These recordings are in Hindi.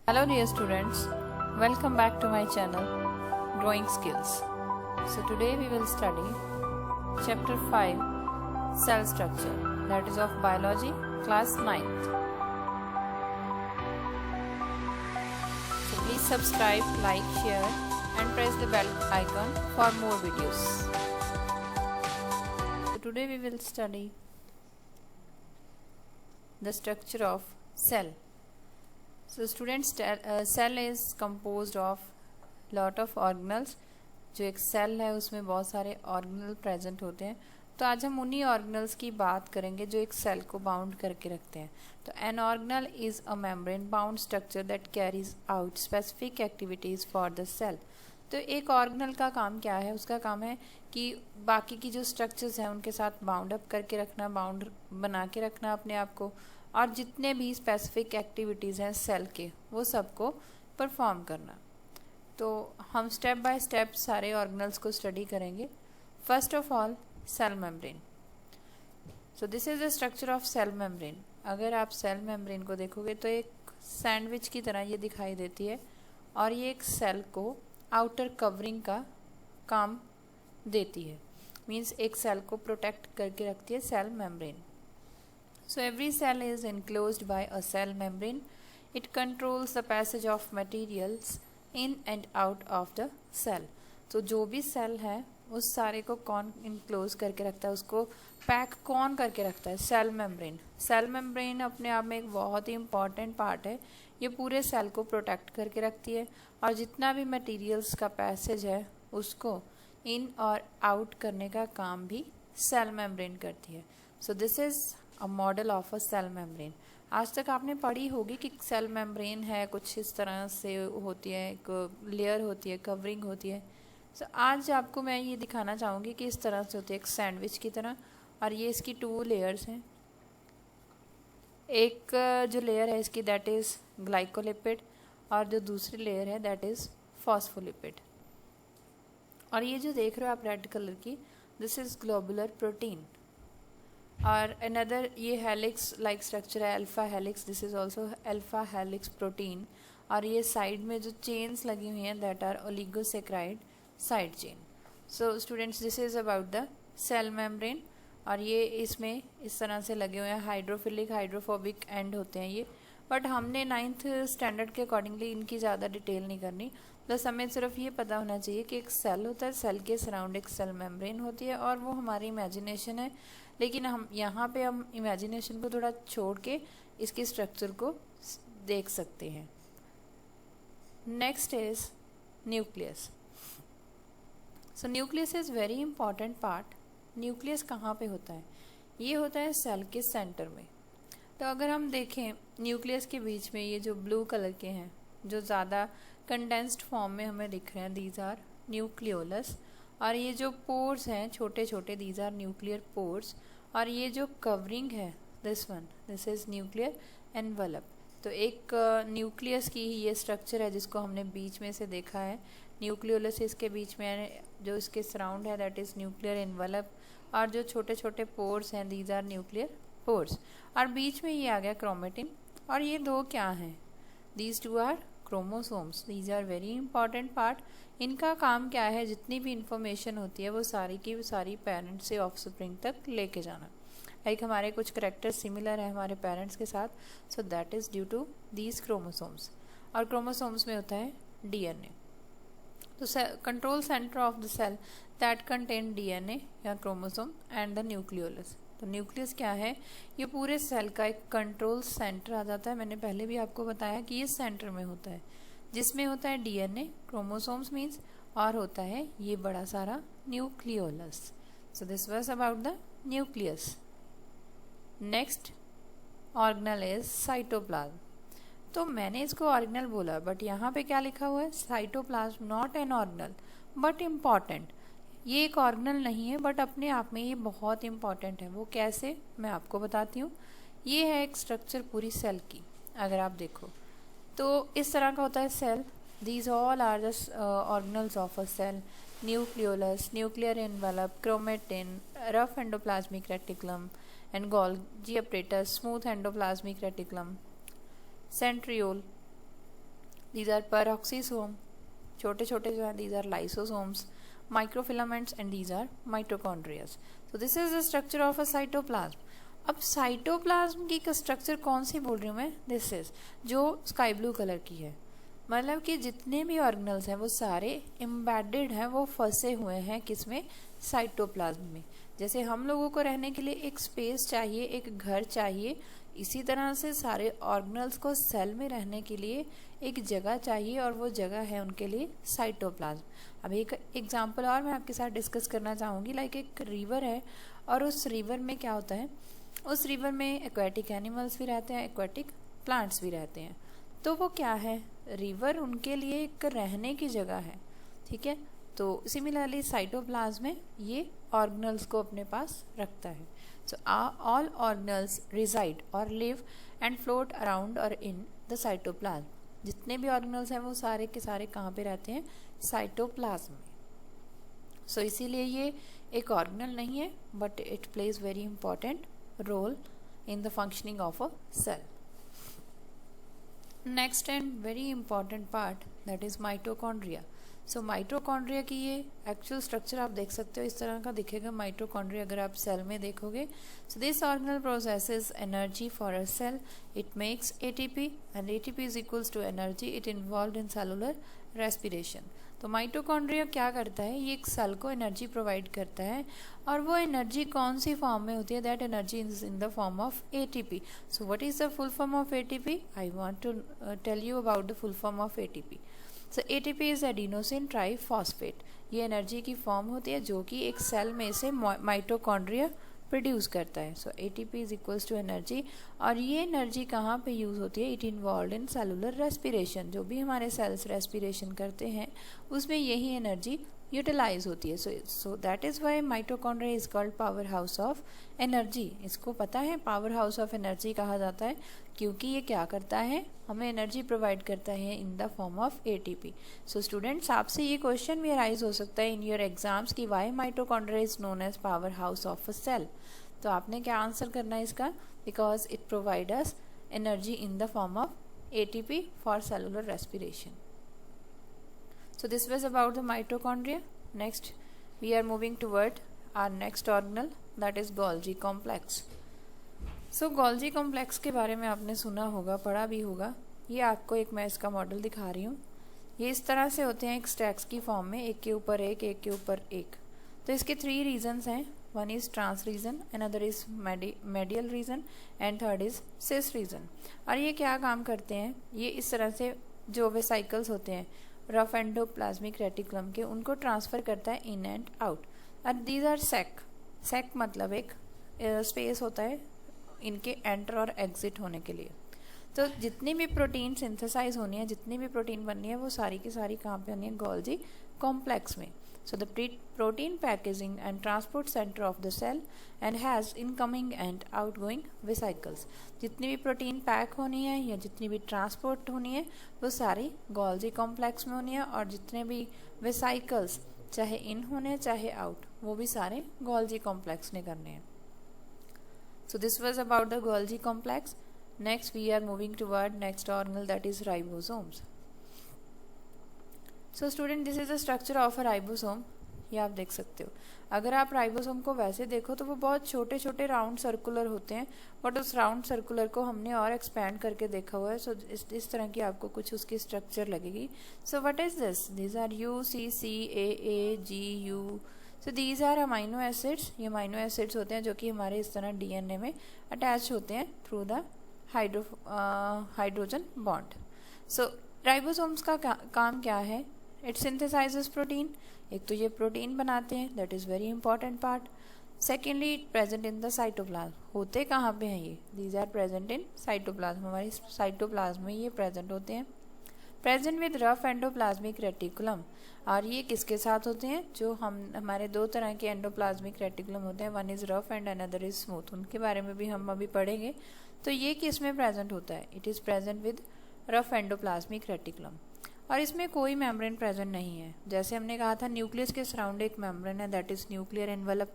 Hello dear students, welcome back to my channel Drawing Skills. So today we will study chapter 5 Cell Structure, that is of Biology, class 9th. So please subscribe, like, share and press the bell icon for more videos. So today we will study the structure of cell. So students, cell is composed of lot of organelles. जो एक सेल है उसमें बहुत सारे ऑर्गेनल प्रेजेंट होते हैं। तो आज हम उन्हीं ऑर्गेनल्स की बात करेंगे जो एक सेल को बाउंड करके रखते हैं। तो an organelle is a membrane bound structure that carries out specific activities for the cell. तो एक ऑर्गेनल का काम क्या है? उसका काम है कि बाकी की जो स्ट्रक्चर्स हैं उनके साथ बाउंड अप करके रखना, बाउंड बना के रखना अपने आप को, और जितने भी स्पेसिफिक एक्टिविटीज़ हैं सेल के वो सबको परफॉर्म करना। तो हम स्टेप बाय स्टेप सारे ऑर्गेनल्स को स्टडी करेंगे। First of all cell membrane. So this is the structure of cell membrane. अगर आप सेल मेम्ब्रेन को देखोगे तो एक सैंडविच की तरह ये दिखाई देती है और ये एक सेल को आउटर कवरिंग का काम देती है। मीन्स एक सेल को प्रोटेक्ट करके रखती है cell membrane. So every cell is enclosed by a cell membrane. It controls the passage of materials in and out of the cell. तो जो भी सेल है उस सारे को कौन इनक्लोज करके रखता है, उसको पैक कौन करके रखता है? Cell membrane. सेल मेम्ब्रेन अपने आप में एक बहुत ही इम्पॉर्टेंट पार्ट है। ये पूरे सेल को प्रोटेक्ट करके रखती है और जितना भी मटेरियल्स का पैसेज है उसको इन और आउट करने का काम भी सेल मेम्ब्रेन करती है। So this is a model of a cell membrane. आज तक आपने पढ़ी होगी कि सेल मेम्ब्रेन है कुछ इस तरह से होती है, एक लेयर होती है, कवरिंग होती है। सो आज आपको मैं ये दिखाना चाहूँगी कि इस तरह से होती है, एक सैंडविच की तरह। और ये इसकी 2 लेयर्स हैं। एक जो लेयर है इसकी दैट इज़ ग्लाइकोलिपिड और जो दूसरी लेयर है दैट इज़ फॉस्फोलिपिड। और ये जो देख रहे हो आप रेड कलर की, दिस इज़ ग्लोबुलर प्रोटीन। और अनदर ये हेलिक्स लाइक स्ट्रक्चर है, alpha helix, this is also alpha helix protein. और ये साइड में जो चेन्स लगी हुई हैं that are oligosaccharide side chain. So students, this is about the cell membrane. और ये इसमें इस तरह से लगे हुए हैं, हाइड्रोफिलिक हाइड्रोफोबिक एंड होते हैं ये। बट हमने 9th स्टैंडर्ड के अकॉर्डिंगली इनकी ज़्यादा डिटेल नहीं करनी। प्लस हमें सिर्फ ये पता होना चाहिए कि एक सेल होता है, सेल के सराउंड एक सेल मेम्ब्रेन होती है और वो हमारी इमेजिनेशन है। लेकिन हम यहाँ पे हम इमेजिनेशन को थोड़ा छोड़ के इसके स्ट्रक्चर को देख सकते हैं। Next is nucleus. So nucleus is very important part. Nucleus कहाँ पे होता है? ये होता है सेल के सेंटर में। तो अगर हम देखें न्यूक्लियस के बीच में ये जो ब्लू कलर के हैं जो ज़्यादा कंडेंस्ड फॉर्म में हमें दिख रहे हैं, दीज आर न्यूक्लियोलस। और ये जो पोर्स हैं छोटे छोटे, दीज आर न्यूक्लियर पोर्स। और ये जो कवरिंग है दिस इज़ न्यूक्लियर एनवलप। तो एक न्यूक्लियस की ही ये स्ट्रक्चर है जिसको हमने बीच में से देखा है। न्यूक्लियोलस इसके बीच में जो इसके सराउंड है दैट इज़ न्यूक्लियर एनवलप। और जो छोटे छोटे पोर्स हैं दीज आर न्यूक्लियर पोर्स। और बीच में ये आ गया क्रोमेटिन। और ये 2 क्या हैं? These 2 are chromosomes. These are very important part. इनका काम क्या है? जितनी भी इंफॉर्मेशन होती है वो सारी की सारी पेरेंट्स से ऑफस्प्रिंग तक लेके जाना। लाइक हमारे कुछ करेक्टर सिमिलर है हमारे पेरेंट्स के साथ, so that is due to these chromosomes. और क्रोमोसोम्स में होता है डीएनए। तो control centre of the cell that contain DNA या क्रोमोसोम एंड द न्यूक्लियोलस। तो न्यूक्लियस क्या है? ये पूरे सेल का एक कंट्रोल सेंटर आ जाता है। मैंने पहले भी आपको बताया कि ये सेंटर में होता है जिसमें होता है डीएनए, क्रोमोसोम्स मीन्स, और होता है ये बड़ा सारा nucleolus. So this was about the nucleus. Next organelle is cytoplasm. तो मैंने इसको ऑर्गेनल बोला बट यहाँ पे क्या लिखा हुआ है? Cytoplasm not an organelle but important. ये एक ऑर्गेनल नहीं है बट अपने आप में ये बहुत इंपॉर्टेंट है। वो कैसे, मैं आपको बताती हूँ। ये है एक स्ट्रक्चर पूरी सेल की। अगर आप देखो तो इस तरह का होता है cell. These all are the organelles of a cell. Nucleolus, nuclear envelope, chromatin, rough endoplasmic reticulum and Golgi apparatus, smooth endoplasmic reticulum, centriole, these are peroxisome, छोटे छोटे जो हैं, these are lysosomes, microfilaments and these are mitochondrias. So this is the structure of a cytoplasm. अब साइटोप्लाज्म की स्ट्रक्चर कौन सी बोल रही हूँ मैं, दिस इज जो स्काई ब्लू कलर की है, मतलब कि जितने भी ऑर्गेनल्स हैं वो सारे एम्बेडेड हैं, वो फंसे हुए हैं किसमें, साइटोप्लाज्म में. जैसे हम लोगों को रहने के लिए एक स्पेस चाहिए, एक घर चाहिए, इसी तरह से सारे ऑर्गेनल्स को सेल में रहने के लिए एक जगह चाहिए, और वो जगह है उनके लिए साइटोप्लाज्म. अब एक एग्जांपल और मैं आपके साथ डिस्कस करना चाहूँगी. लाइक एक रिवर है, और उस रिवर में क्या होता है, उस रिवर में एक्वेटिक एनिमल्स भी रहते हैं, एक्वेटिक प्लांट्स भी रहते हैं. तो वो क्या है, रिवर उनके लिए एक रहने की जगह है. ठीक है, तो सिमिलरली साइटोप्लाज्म में ये ऑर्गेनल्स को अपने पास रखता है. सो ऑल ऑर्गेनल्स रिजाइड और लिव एंड फ्लोट अराउंड और इन द साइटोप्लाज्म. जितने भी ऑर्गेनल्स हैं वो सारे के सारे कहाँ पे रहते हैं, साइटोप्लाज्म में. सो इसीलिए ये एक ऑर्गेनल नहीं है, but it plays very important role in the functioning of a cell. Next and very important part that is mitochondria. So mitochondria की ये एक्चुअल स्ट्रक्चर आप देख सकते हो, इस तरह का दिखेगा माइटोकॉन्ड्रिया अगर आप सेल में देखोगे. So this organelle processes energy for a cell. It makes ATP and ATP is equals to energy. It involve in cellular respiration. तो माइटोकॉन्ड्रिया क्या करता है, ये एक सेल को एनर्जी प्रोवाइड करता है, और वो एनर्जी कौन सी फॉर्म में होती है, that energy is in the form of ATP. So what is the full form of ATP, I want to tell you about the full form of ATP. So ATP is adenosine triphosphate. ये एनर्जी की फॉर्म होती है जो कि एक सेल में से माइटोकॉन्ड्रिया प्रोड्यूस करता है. So ATP is equals to energy, और ये एनर्जी कहाँ पे यूज़ होती है, it involve in cellular respiration. जो भी हमारे सेल्स रेस्पिरेशन करते हैं उसमें यही एनर्जी यूटिलाइज होती है. सो that is why mitochondria is called power house of energy. इसको पता है पावर हाउस ऑफ एनर्जी कहा जाता है, क्योंकि ये क्या करता है, हमें एनर्जी प्रोवाइड करता है in the form of ATP. So students, आपसे ये क्वेश्चन भी अराइज हो सकता है इन योर एग्जाम्स कि why mitochondria is known as power house of a cell. तो आपने क्या आंसर करना है इसका, because it provide us energy in the form of ATP for cellular respiration. So this was about the mitochondria. Next we are moving toward our next organelle, that is Golgi complex. So Golgi complex के बारे में आपने सुना होगा, पढ़ा भी होगा. ये आपको एक मैं इसका मॉडल दिखा रही हूँ. ये इस तरह से होते हैं एक स्टैक्स की फॉर्म में, एक के ऊपर एक, एक के ऊपर एक. तो इसके 3 रीजन्स हैं. One is trans region, another is medial region, and third is cis region. और ये क्या काम करते हैं, ये इस तरह से जो वेसाइकल्स होते हैं रफ एंडोप्लाज्मिक रेटिकुलम के, उनको ट्रांसफ़र करता है इन एंड आउट. और दीज आर सेक. सेक मतलब एक स्पेस होता है इनके एंटर और एग्जिट होने के लिए. तो जितनी भी प्रोटीन सिंथेसाइज होनी है, जितनी भी प्रोटीन बननी है, वो सारी की सारी कहाँ पे होनी है, गोल्जी कॉम्प्लेक्स में. So the protein packaging and transport centre of the cell and has incoming and outgoing vesicles. जितनी भी प्रोटीन पैक होनी है या जितनी भी ट्रांसपोर्ट होनी है वो सारी गोल्जी कॉम्प्लेक्स में होनी है, और जितने भी वेसाइकल्स चाहे इन होने चाहे आउट, वो भी सारे गोल्जी कॉम्प्लेक्स ने करने हैं. सो this was about the Golgi complex. Next we are moving toward next organelle, that is ribosomes. So student, this is the structure of a ribosome. ये आप देख सकते हो. अगर आप राइबोसोम को वैसे देखो तो वो बहुत छोटे छोटे राउंड सर्कुलर होते हैं, बट उस राउंड सर्कुलर को हमने और एक्सपैंड करके देखा हुआ है. सो इस तरह की आपको कुछ उसकी स्ट्रक्चर लगेगी. So what is this, these are U C C A G U. So these are amino acids. ये अमाइनो एसिड्स होते हैं जो कि हमारे इस तरह डीएनए में अटैच होते हैं through the hydrogen bond. So ribosomes का काम क्या है, इट सिंथेसाइजेस प्रोटीन. एक तो ये प्रोटीन बनाते हैं, that is very important part. Secondly it present in the cytoplasm. होते कहाँ पे हैं ये, these are present in cytoplasm. हमारी साइटोप्लाज्म में ये प्रेजेंट होते हैं. Present with rough endoplasmic reticulum. और ये किसके साथ होते हैं, जो हमारे 2 तरह के एंडोप्लाज्मिक रेटिकुलम होते हैं, one is rough and another is smooth. उनके बारे में भी हम अभी पढ़ेंगे. तो ये किस में प्रेजेंट होता है, it is present with rough endoplasmic reticulum. और इसमें कोई मेम्ब्रेन प्रेजेंट नहीं है. जैसे हमने कहा था न्यूक्लियस के सराउंड एक मेम्ब्रेन है, दैट इज़ न्यूक्लियर एनवलप,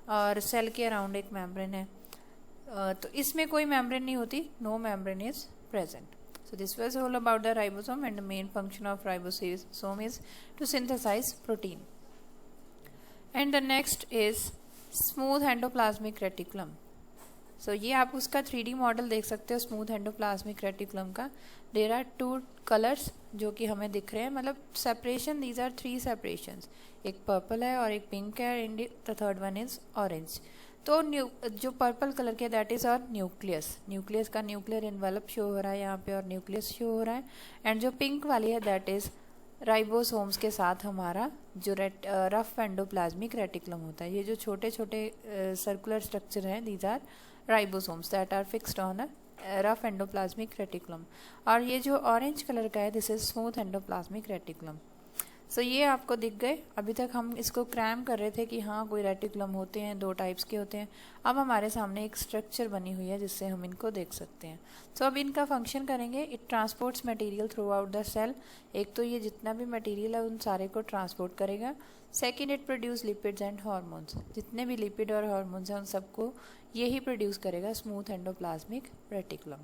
और सेल के अराउंड एक मेम्ब्रेन है. तो इसमें कोई मेम्ब्रेन नहीं होती, no membrane is present. So this was all about the ribosome, and the main function of ribosome is to synthesize protein. And the next is smooth endoplasmic reticulum. So ये आप उसका 3D मॉडल देख सकते हो स्मूथ एंडोप्लाज्मिक रेटिकुलम का. देयर आर 2 कलर्स जो कि हमें दिख रहे हैं, मतलब सेपरेशन, दीज आर 3 सेपरेशंस. एक पर्पल है और एक पिंक है, and the third one is orange. तो जो पर्पल कलर के दैट इज और न्यूक्लियस का न्यूक्लियर इन्वेलप शो हो रहा है यहाँ पे और न्यूक्लियस शो हो रहा है. एंड जो पिंक वाली है दैट इज राइबोसोम्स के साथ हमारा जो रफ एंडोप्लाज्मिक रेटिकुलम होता है. ये जो छोटे छोटे सर्कुलर स्ट्रक्चर हैं these are ribosomes that are fixed on a rough endoplasmic reticulum. और ये जो ऑरेंज कलर का है this is smooth endoplasmic reticulum. So ये आपको दिख गए. अभी तक हम इसको क्रैम कर रहे थे कि हाँ कोई रेटिकुलम होते हैं, 2 टाइप्स के होते हैं. अब हमारे सामने एक स्ट्रक्चर बनी हुई है जिससे हम इनको देख सकते हैं. सो अब इनका फंक्शन करेंगे. It transports material throughout the cell. एक तो ये जितना भी मटेरियल है उन सारे को ट्रांसपोर्ट करेगा. Second, it produce lipids and hormones. जितने भी लिपिड और हार्मोन्स हैं उन सबको यही प्रोड्यूस करेगा smooth endoplasmic reticulum.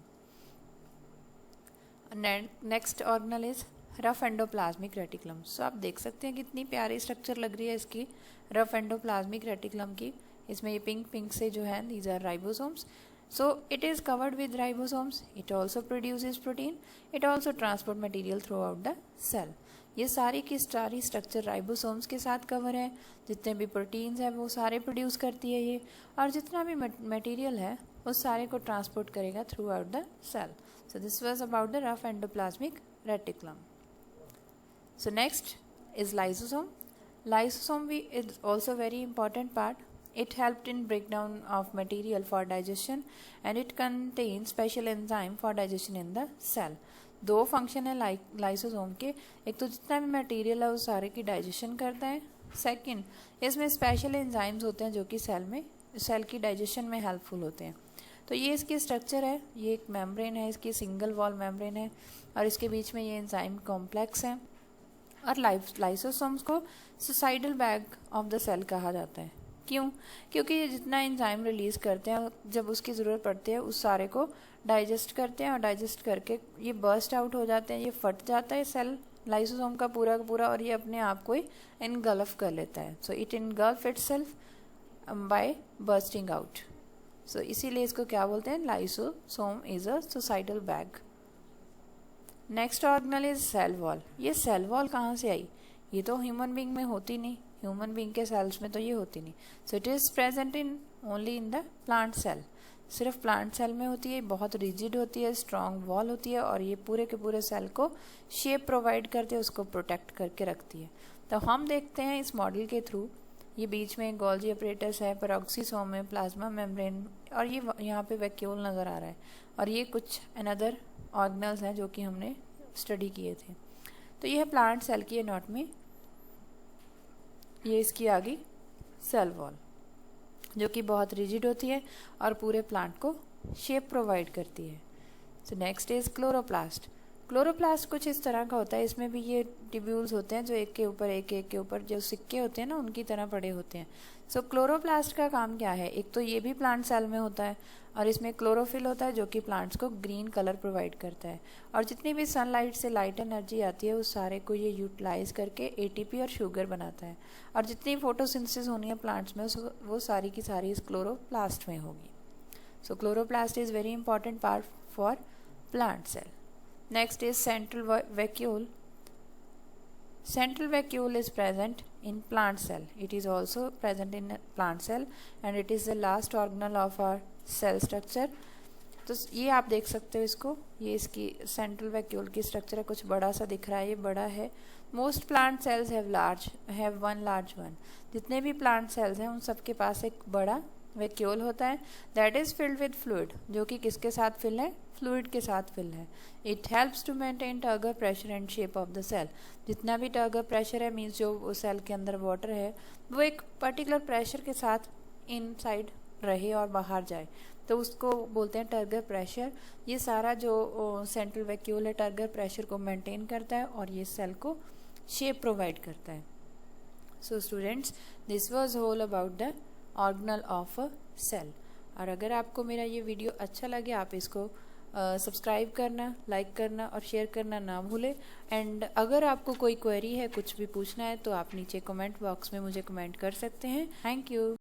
Next organelle is rough endoplasmic reticulum. So आप देख सकते हैं कितनी प्यारी स्ट्रक्चर लग रही है इसकी रफ एंडोप्लाज्मिक रेटिकुलम की. इसमें ये पिंक से जो है these are ribosomes. So it is covered with ribosomes. It also produces protein. It also transport material throughout the cell. ये सारी की सारी स्ट्रक्चर राइबोसोम्स के साथ कवर है. जितने भी प्रोटीन्स हैं वो सारे प्रोड्यूस करती है ये, और जितना भी मटेरियल है उस सारे को ट्रांसपोर्ट करेगा throughout the cell. So this was about the rough endoplasmic reticulum. So next is lysosome. Lysosome is also very important part. It helped in breakdown of material for digestion, and it contains special enzyme for digestion in the cell. 2 function है लाइसोसोम के. एक तो जितना भी मटेरियल है उस सारे की डाइजेशन करता है. सेकंड, इसमें स्पेशल एंजाइम्स होते हैं जो कि सेल की डाइजेशन में हेल्पफुल होते हैं. तो ये इसकी स्ट्रक्चर है. ये एक मेम्ब्रेन है, इसकी सिंगल वॉल मेम्ब्रेन है, और इसके बीच में ये एंजाइम कॉम्प्लेक्स है. और लाइसोसोम्स को suicidal bag of the cell कहा जाता है. क्यों? क्योंकि ये जितना एंजाइम रिलीज करते हैं जब उसकी ज़रूरत पड़ती है उस सारे को डाइजेस्ट करते हैं, और डाइजेस्ट करके ये बर्स्ट आउट हो जाते हैं. ये फट जाता है सेल लाइसोसोम का पूरा और ये अपने आप को इनगल्फ कर लेता है. So it engulf itself by bursting out. So इसीलिए इसको क्या बोलते हैं? Lysosome is a suicidal bag. Next organelle is cell wall. ये सेल वॉल कहाँ से आई? ये तो ह्यूमन बींग में होती नहीं. ह्यूमन बींग के सेल्स में तो ये होती नहीं. So it is present in only in the plant cell. सिर्फ प्लांट सेल में होती है. बहुत रिजिड होती है, स्ट्रॉन्ग वॉल होती है, और ये पूरे के पूरे सेल को शेप प्रोवाइड करते हैं, उसको प्रोटेक्ट करके रखती है. तो हम देखते हैं इस मॉडल के थ्रू. ये बीच में गोल्जी अपरेटस है, पेरोक्सीसोम है, प्लाज्मा मेम्ब्रेन, और ये यहाँ पे वैक्यूल नज़र आ रहा है. और ये कुछ अनदर ऑर्गेनल्स हैं जो कि हमने स्टडी किए थे. तो ये है प्लांट सेल की एनाटॉमी. ये इसकी आ गई सेल वॉल जो कि बहुत रिजिड होती है और पूरे प्लांट को शेप प्रोवाइड करती है. So next is chloroplast. Chloroplast कुछ इस तरह का होता है. इसमें भी ये ट्यूब्यूल्स होते हैं जो एक के ऊपर जो सिक्के होते हैं ना उनकी तरह पड़े होते हैं. सो क्लोरोप्लास्ट का काम क्या है? एक तो ये भी प्लांट सेल में होता है, और इसमें क्लोरोफिल होता है जो कि प्लांट्स को ग्रीन कलर प्रोवाइड करता है. और जितनी भी सनलाइट से लाइट एनर्जी आती है उस सारे को ये यूटिलाइज करके एटीपी और शुगर बनाता है. और जितनी फोटोसिंथेसिस होनी है प्लांट्स में वो सारी की सारी इस क्लोरोप्लास्ट में होगी. So chloroplast is very important part for plant cell. Next is central vacuole. Central vacuole is present in plant cell. It is also present in plant cell, and it is the last organelle of our cell structure. तो ये आप देख सकते हो इसको. ये इसकी सेंट्रल वैक्यूल की स्ट्रक्चर है. कुछ बड़ा सा दिख रहा है, ये बड़ा है. Most plant cells have one large one. जितने भी प्लांट सेल्स हैं उन सबके पास एक बड़ा वैक्यूल होता है. That is filled with fluid, जो कि किसके साथ फिल है? फ्लूइड के साथ फिल है. It helps to maintain turgor pressure and shape of the cell. जितना भी टर्गर प्रेशर है मीन्स जो सेल के अंदर वाटर है वो एक पर्टिकुलर प्रेशर के साथ इनसाइड रहे और बाहर जाए, तो उसको बोलते हैं टर्गर प्रेशर. ये सारा जो सेंट्रल वैक्यूल है टर्गर प्रेशर को मेंटेन करता है और ये सेल को शेप प्रोवाइड करता है. So students, this was all about the organelle of a cell. और अगर आपको मेरा ये वीडियो अच्छा लगे आप इसको सब्सक्राइब करना, लाइक करना और शेयर करना ना भूलें। एंड अगर आपको कोई क्वेरी है, कुछ भी पूछना है, तो आप नीचे कमेंट बॉक्स में मुझे कमेंट कर सकते हैं। Thank you.